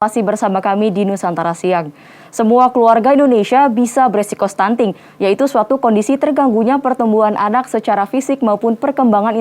Masih bersama kami di Nusantara Siang. Semua keluarga Indonesia bisa beresiko stunting, yaitu suatu kondisi terganggunya pertumbuhan anak secara fisik maupun perkembangan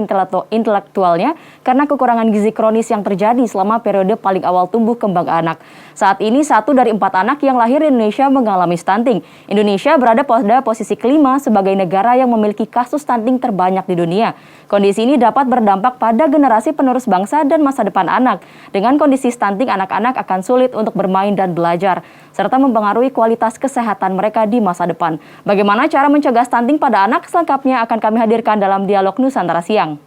intelektualnya karena kekurangan gizi kronis yang terjadi selama periode paling awal tumbuh kembang anak. Saat ini 1 dari 4 anak yang lahir di Indonesia mengalami stunting. Indonesia berada pada posisi kelima sebagai negara yang memiliki kasus stunting terbanyak di dunia. Kondisi ini dapat berdampak pada generasi penerus bangsa dan masa depan anak. Dengan kondisi stunting, anak-anak akan sulit untuk bermain dan belajar, serta mempengaruhi kualitas kesehatan mereka di masa depan. Bagaimana cara mencegah stunting pada anak? Selengkapnya akan kami hadirkan dalam Dialog Nusantara Siang.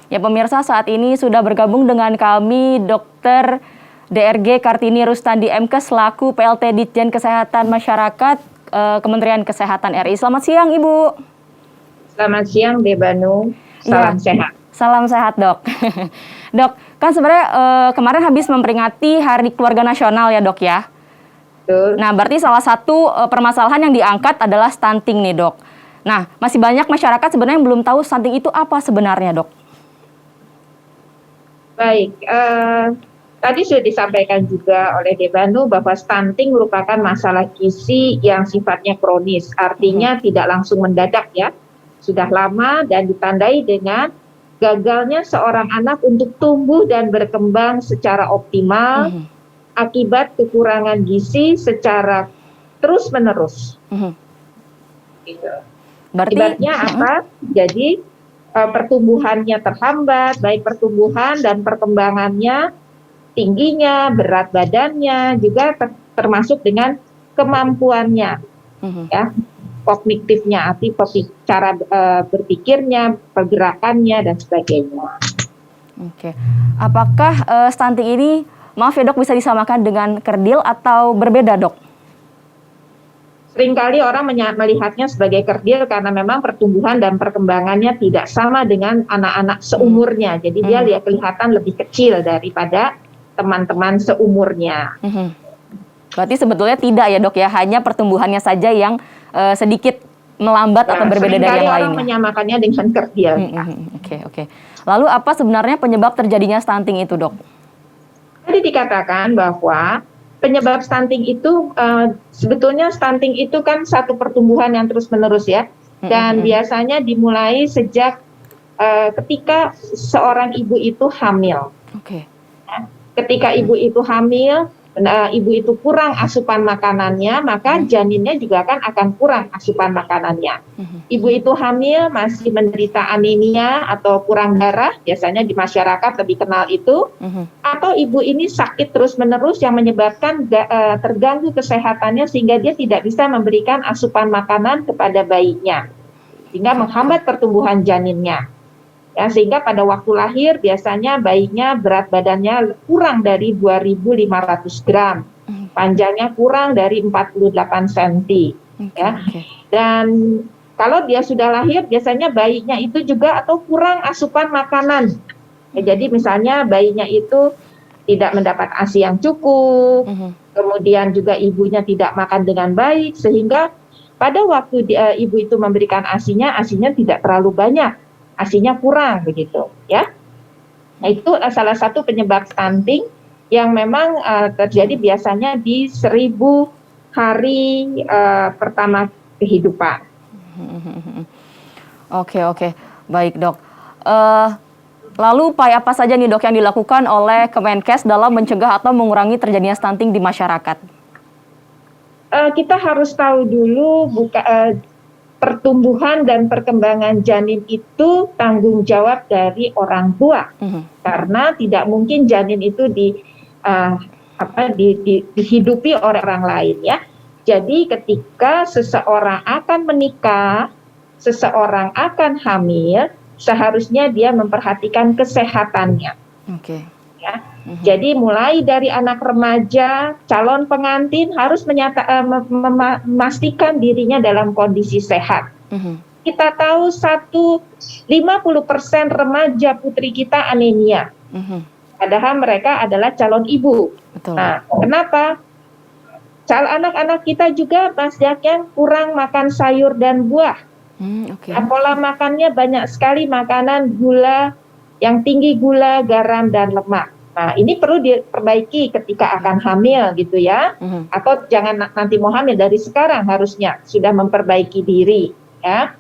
Ya pemirsa, saat ini sudah bergabung dengan kami Dr. DRG Kartini Rustandi MK selaku PLT Ditjen Kesehatan Masyarakat Kementerian Kesehatan RI. Selamat siang Ibu. Selamat siang Debanu. Salam sehat. Salam sehat Dok. Dok, kan sebenarnya kemarin habis memperingati Hari Keluarga Nasional ya Dok ya. Betul. Nah berarti salah satu permasalahan yang diangkat adalah stunting nih Dok. Nah masih banyak masyarakat sebenarnya yang belum tahu stunting itu apa sebenarnya Dok. Baik, tadi sudah disampaikan juga oleh Debanu bahwa stunting merupakan masalah gizi yang sifatnya kronis. Artinya tidak langsung mendadak ya. Sudah lama dan ditandai dengan gagalnya seorang anak untuk tumbuh dan berkembang secara optimal akibat kekurangan gizi secara terus-menerus. Gitu. Akibatnya apa? Jadi pertumbuhannya terhambat, baik pertumbuhan dan perkembangannya, tingginya, berat badannya, juga termasuk dengan kemampuannya, ya, kognitifnya, arti cara berpikirnya, pergerakannya dan sebagainya. Oke, apakah stunting ini, maaf ya Dok, bisa disamakan dengan kerdil atau berbeda Dok? Seringkali orang melihatnya sebagai kerdil karena memang pertumbuhan dan perkembangannya tidak sama dengan anak-anak seumurnya. Jadi dia kelihatan lebih kecil daripada teman-teman seumurnya. Berarti sebetulnya tidak ya Dok ya, hanya pertumbuhannya saja yang sedikit melambat atau berbeda dari yang lainnya. Orang menyamakannya dengan kerdil. Oke. Lalu apa sebenarnya penyebab terjadinya stunting itu Dok? Tadi dikatakan bahwa penyebab stunting itu sebetulnya stunting itu kan satu pertumbuhan yang terus-menerus ya, dan biasanya dimulai sejak ketika seorang ibu itu hamil. Ketika ibu itu hamil, ibu itu kurang asupan makanannya, maka janinnya juga akan kurang asupan makanannya. Ibu itu hamil masih menderita anemia atau kurang darah, biasanya di masyarakat lebih kenal itu, atau ibu ini sakit terus-menerus yang menyebabkan terganggu kesehatannya sehingga dia tidak bisa memberikan asupan makanan kepada bayinya, sehingga menghambat pertumbuhan janinnya. Ya, sehingga pada waktu lahir biasanya bayinya berat badannya kurang dari 2.500 gram, panjangnya kurang dari 48 cm. Ya. Dan kalau dia sudah lahir biasanya bayinya itu juga atau kurang asupan makanan. Ya, jadi misalnya bayinya itu tidak mendapat ASI yang cukup, kemudian juga ibunya tidak makan dengan baik, sehingga pada waktu ibu itu memberikan ASI-nya tidak terlalu banyak. ASI-nya kurang begitu ya. Nah, itu salah satu penyebab stunting yang memang terjadi biasanya di 1000 hari pertama kehidupan. Oke. Baik Dok. Lalu upaya apa saja nih Dok yang dilakukan oleh Kemenkes dalam mencegah atau mengurangi terjadinya stunting di masyarakat? Kita harus tahu dulu pertumbuhan dan perkembangan janin itu tanggung jawab dari orang tua, karena tidak mungkin janin itu dihidupi oleh orang lain ya. Jadi ketika seseorang akan menikah, seseorang akan hamil, seharusnya dia memperhatikan kesehatannya. Ya. Jadi mulai dari anak remaja, calon pengantin harus memastikan dirinya dalam kondisi sehat. Kita tahu 50% remaja putri kita anemia. Padahal mereka adalah calon ibu. Nah, kenapa? Anak-anak kita juga banyak yang kurang makan sayur dan buah. Oke. Nah, pola makannya banyak sekali makanan gula yang tinggi gula, garam, dan lemak. Nah, ini perlu diperbaiki ketika akan hamil gitu ya. Atau jangan nanti mau hamil, dari sekarang harusnya sudah memperbaiki diri ya.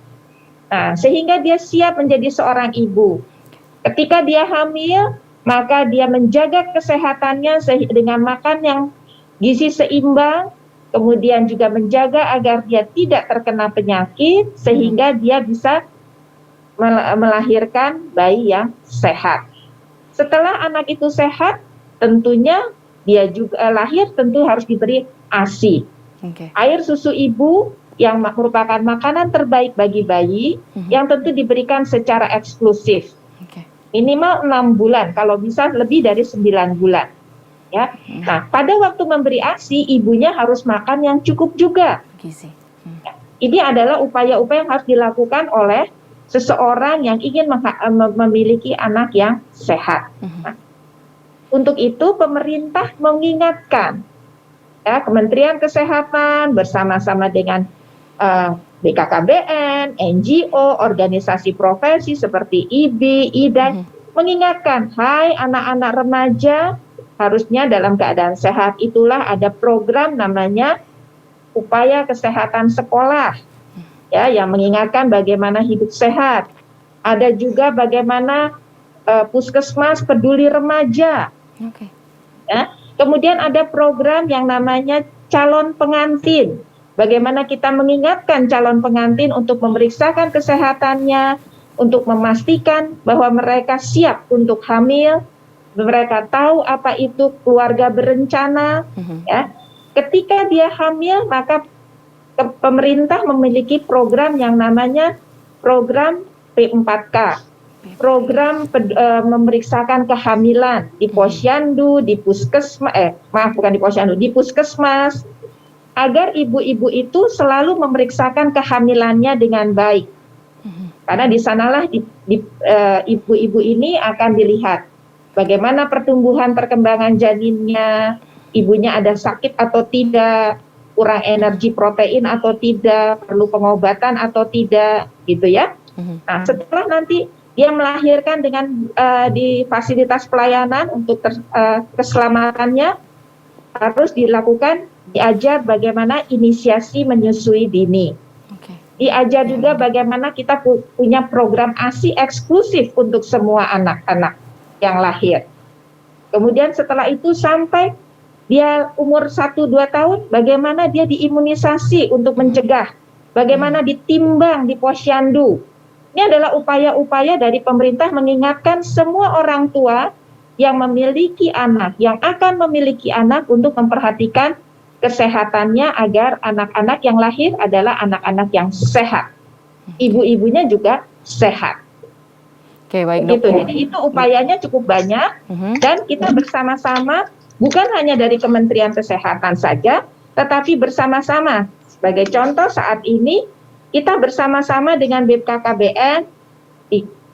Nah, sehingga dia siap menjadi seorang ibu. Ketika dia hamil, maka dia menjaga kesehatannya dengan makan yang gizi seimbang, kemudian juga menjaga agar dia tidak terkena penyakit, sehingga dia bisa melahirkan bayi yang sehat. Setelah anak itu sehat, tentunya dia juga lahir tentu harus diberi ASI. Air susu ibu yang merupakan makanan terbaik bagi bayi yang tentu diberikan secara eksklusif. Minimal 6 bulan, kalau bisa lebih dari 9 bulan. Ya. Nah, pada waktu memberi ASI, ibunya harus makan yang cukup juga. Ini adalah upaya-upaya yang harus dilakukan oleh seseorang yang ingin memiliki anak yang sehat. Nah, untuk itu pemerintah mengingatkan ya, Kementerian Kesehatan bersama-sama dengan BKKBN, NGO, organisasi profesi seperti IBI, IDAI, mengingatkan, hai anak-anak remaja, harusnya dalam keadaan sehat. Itulah ada program namanya Upaya Kesehatan Sekolah, ya, yang mengingatkan bagaimana hidup sehat. Ada juga bagaimana puskesmas peduli remaja. Ya. Kemudian ada program yang namanya calon pengantin. Bagaimana kita mengingatkan calon pengantin untuk memeriksakan kesehatannya, untuk memastikan bahwa mereka siap untuk hamil, mereka tahu apa itu keluarga berencana. Ya. Ketika dia hamil, maka pemerintah memiliki program yang namanya program P4K, program memeriksakan kehamilan di posyandu, di puskesmas, di puskesmas, agar ibu-ibu itu selalu memeriksakan kehamilannya dengan baik. Karena di sanalah ibu-ibu ini akan dilihat bagaimana pertumbuhan perkembangan janinnya, ibunya ada sakit atau tidak, kurang energi protein atau tidak, perlu pengobatan atau tidak, gitu ya. Nah, setelah nanti dia melahirkan dengan di fasilitas pelayanan untuk keselamatannya harus dilakukan, diajar bagaimana inisiasi menyusui dini. Diajar juga bagaimana kita punya program ASI eksklusif untuk semua anak-anak yang lahir. Kemudian setelah itu sampai dia umur 1-2 tahun, bagaimana dia diimunisasi untuk mencegah, bagaimana ditimbang di posyandu. Ini adalah upaya-upaya dari pemerintah mengingatkan semua orang tua yang memiliki anak, yang akan memiliki anak untuk memperhatikan kesehatannya agar anak-anak yang lahir adalah anak-anak yang sehat. Ibu-ibunya juga sehat. Oke, baik Dok. Jadi itu upayanya cukup banyak dan kita bersama-sama, bukan hanya dari Kementerian Kesehatan saja, tetapi bersama-sama. Sebagai contoh saat ini kita bersama-sama dengan BKKBN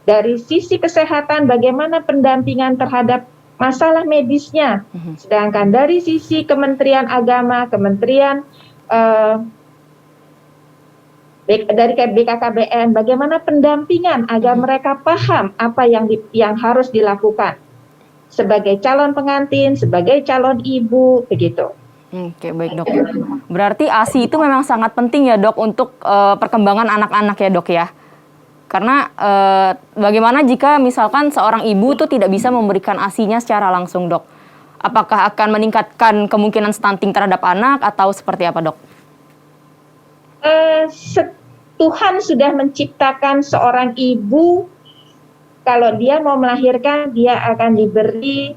dari sisi kesehatan bagaimana pendampingan terhadap masalah medisnya. Sedangkan dari sisi Kementerian Agama, dari BKKBN, bagaimana pendampingan agar mereka paham apa yang harus dilakukan sebagai calon pengantin, sebagai calon ibu, begitu. Oke, baik Dok. Berarti ASI itu memang sangat penting ya Dok untuk perkembangan anak-anak ya Dok ya. Karena bagaimana jika misalkan seorang ibu itu tidak bisa memberikan ASI-nya secara langsung, Dok? Apakah akan meningkatkan kemungkinan stunting terhadap anak atau seperti apa, Dok? Tuhan sudah menciptakan seorang ibu, kalau dia mau melahirkan, dia akan diberi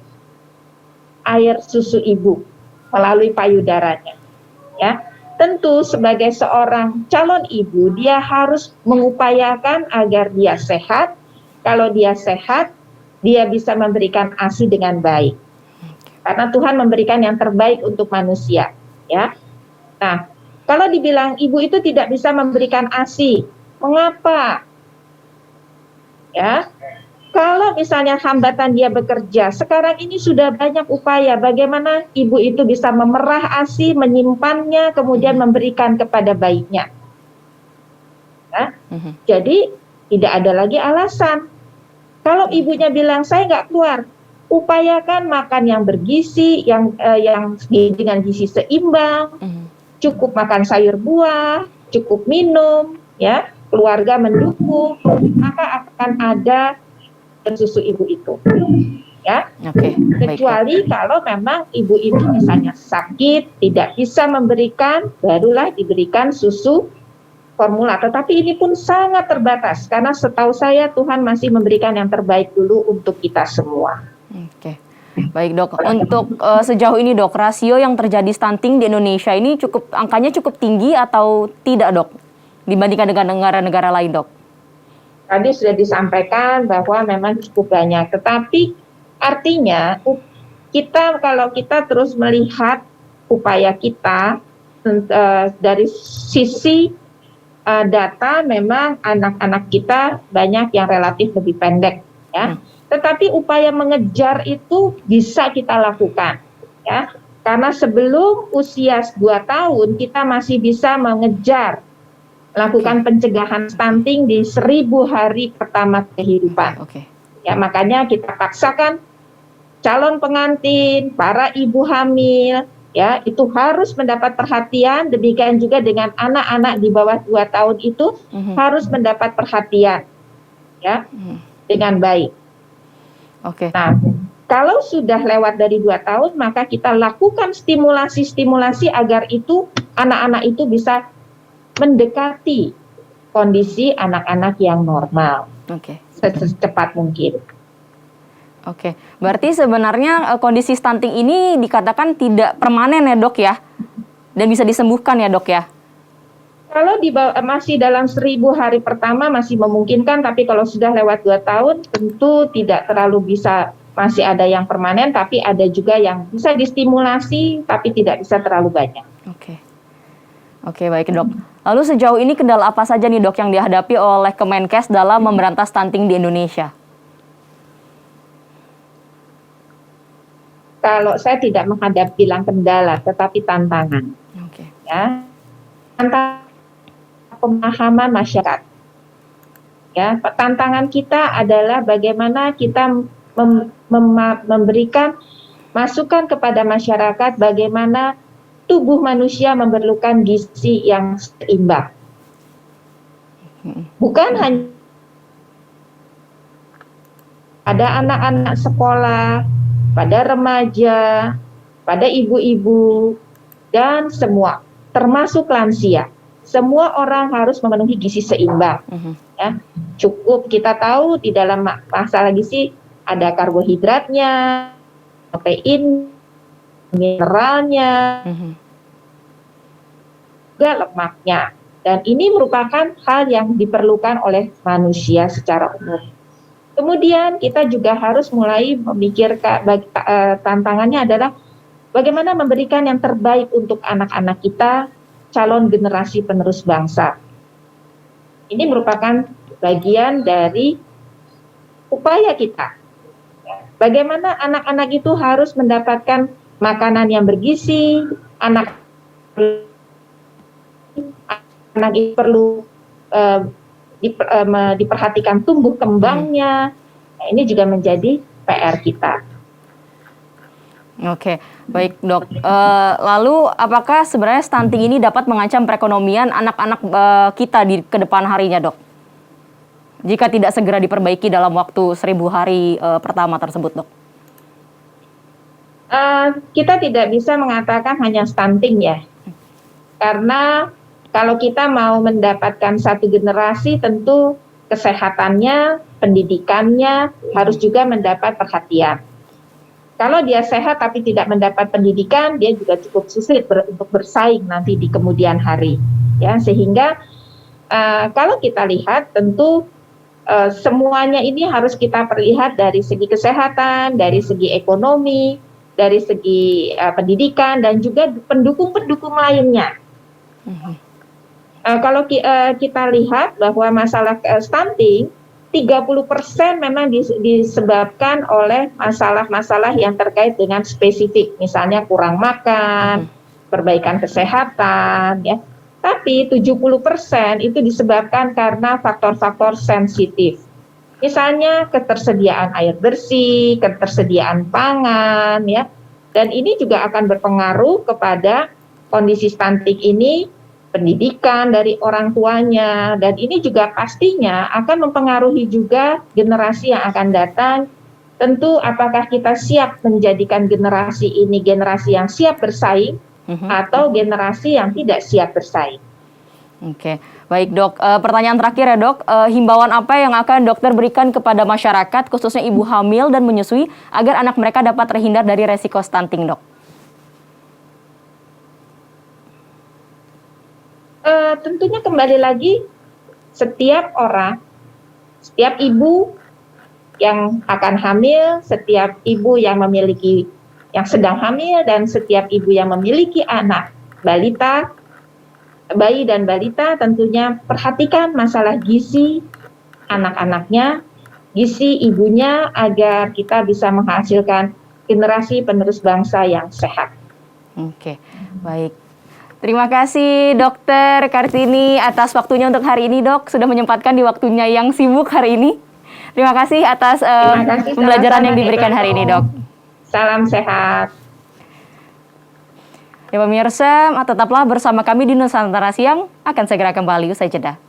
air susu ibu melalui payudaranya. Ya. Tentu sebagai seorang calon ibu, dia harus mengupayakan agar dia sehat. Kalau dia sehat, dia bisa memberikan ASI dengan baik. Karena Tuhan memberikan yang terbaik untuk manusia. Ya. Nah, kalau dibilang ibu itu tidak bisa memberikan ASI, mengapa? Ya. Kalau misalnya hambatan dia bekerja, sekarang ini sudah banyak upaya bagaimana ibu itu bisa memerah ASI, menyimpannya, kemudian memberikan kepada bayinya. Nah, Jadi tidak ada lagi alasan. Kalau ibunya bilang saya nggak keluar, upayakan makan yang bergizi, yang dengan gizi seimbang, cukup makan sayur buah, cukup minum, ya, keluarga mendukung, maka akan ada susu ibu itu, ya. Kecuali kalau memang ibu itu misalnya sakit, tidak bisa memberikan, barulah diberikan susu formula. Tetapi ini pun sangat terbatas, karena setahu saya Tuhan masih memberikan yang terbaik dulu untuk kita semua. Oke. Baik dok, untuk sejauh ini dok, rasio yang terjadi stunting di Indonesia ini angkanya cukup tinggi atau tidak dok, dibandingkan dengan negara-negara lain dok? Tadi sudah disampaikan bahwa memang cukup banyak, tetapi artinya kalau kita terus melihat upaya kita dari sisi data, memang anak-anak kita banyak yang relatif lebih pendek, ya. Tetapi upaya mengejar itu bisa kita lakukan, ya. Karena sebelum usia 2 tahun kita masih bisa mengejar, lakukan pencegahan stunting di 1000 hari pertama kehidupan. Ya, makanya kita paksakan calon pengantin, para ibu hamil, ya, itu harus mendapat perhatian. Demikian juga dengan anak-anak di bawah 2 tahun itu harus mendapat perhatian, ya, dengan baik. Nah, kalau sudah lewat dari 2 tahun, maka kita lakukan stimulasi agar itu anak-anak itu bisa mendekati kondisi anak-anak yang normal, secepat mungkin. Berarti sebenarnya kondisi stunting ini dikatakan tidak permanen ya dok ya, dan bisa disembuhkan ya dok ya? Kalau masih dalam 1000 hari pertama masih memungkinkan, tapi kalau sudah lewat 2 tahun tentu tidak terlalu bisa, masih ada yang permanen, tapi ada juga yang bisa distimulasi, tapi tidak bisa terlalu banyak. Oke, baik dok. Lalu sejauh ini kendala apa saja nih dok yang dihadapi oleh Kemenkes dalam memberantas stunting di Indonesia? Kalau saya tidak bilang kendala, tetapi tantangan. Ya, tantangan pemahaman masyarakat. Ya, tantangan kita adalah bagaimana kita memberikan masukan kepada masyarakat bagaimana tubuh manusia memerlukan gizi yang seimbang. Bukan hanya pada anak-anak sekolah, pada remaja, pada ibu-ibu, dan semua, termasuk lansia. Semua orang harus memenuhi gizi seimbang. Ya. Cukup kita tahu di dalam masalah gizi ada karbohidratnya, protein, mineralnya, juga lemaknya. Dan ini merupakan hal yang diperlukan oleh manusia secara umum. Kemudian kita juga harus mulai memikirkan, tantangannya adalah bagaimana memberikan yang terbaik untuk anak-anak kita, calon generasi penerus bangsa. Ini merupakan bagian dari upaya kita. Bagaimana anak-anak itu harus mendapatkan makanan yang bergizi, anak itu perlu diperhatikan tumbuh kembangnya. Nah, ini juga menjadi PR kita. Oke, baik dok. Lalu apakah sebenarnya stunting ini dapat mengancam perekonomian anak-anak kita di kedepan harinya dok? Jika tidak segera diperbaiki dalam waktu 1000 hari pertama tersebut dok? Kita tidak bisa mengatakan hanya stunting ya. Karena kalau kita mau mendapatkan satu generasi tentu kesehatannya, pendidikannya harus juga mendapat perhatian. Kalau dia sehat tapi tidak mendapat pendidikan, dia juga cukup sulit untuk bersaing nanti di kemudian hari. Ya, sehingga kalau kita lihat tentu semuanya ini harus kita perlihat dari segi kesehatan, dari segi ekonomi, dari segi pendidikan, dan juga pendukung-pendukung lainnya. Kalau kita lihat bahwa masalah stunting, 30% memang disebabkan oleh masalah-masalah yang terkait dengan spesifik, misalnya kurang makan, perbaikan kesehatan, ya. Tapi 70% itu disebabkan karena faktor-faktor sensitif. Misalnya ketersediaan air bersih, ketersediaan pangan, ya. Dan ini juga akan berpengaruh kepada kondisi stunting ini, pendidikan dari orang tuanya, dan ini juga pastinya akan mempengaruhi juga generasi yang akan datang. Tentu apakah kita siap menjadikan generasi ini generasi yang siap bersaing atau generasi yang tidak siap bersaing. Oke, baik dok. Pertanyaan terakhir ya dok, himbauan apa yang akan dokter berikan kepada masyarakat, khususnya ibu hamil dan menyusui, agar anak mereka dapat terhindar dari resiko stunting, dok? Tentunya kembali lagi, setiap orang, setiap ibu yang akan hamil, setiap ibu yang sedang hamil, dan setiap ibu yang memiliki anak balita, bayi dan balita, tentunya perhatikan masalah gizi anak-anaknya, gizi ibunya, agar kita bisa menghasilkan generasi penerus bangsa yang sehat. Oke, baik. Terima kasih Dokter Kartini atas waktunya untuk hari ini, dok. Sudah menyempatkan di waktunya yang sibuk hari ini. Terima kasih atas pembelajaran yang diberikan hari ini, dok. Salam sehat. Ya pemirsa, tetaplah bersama kami di Nusantara Siang, akan segera kembali usai jeda.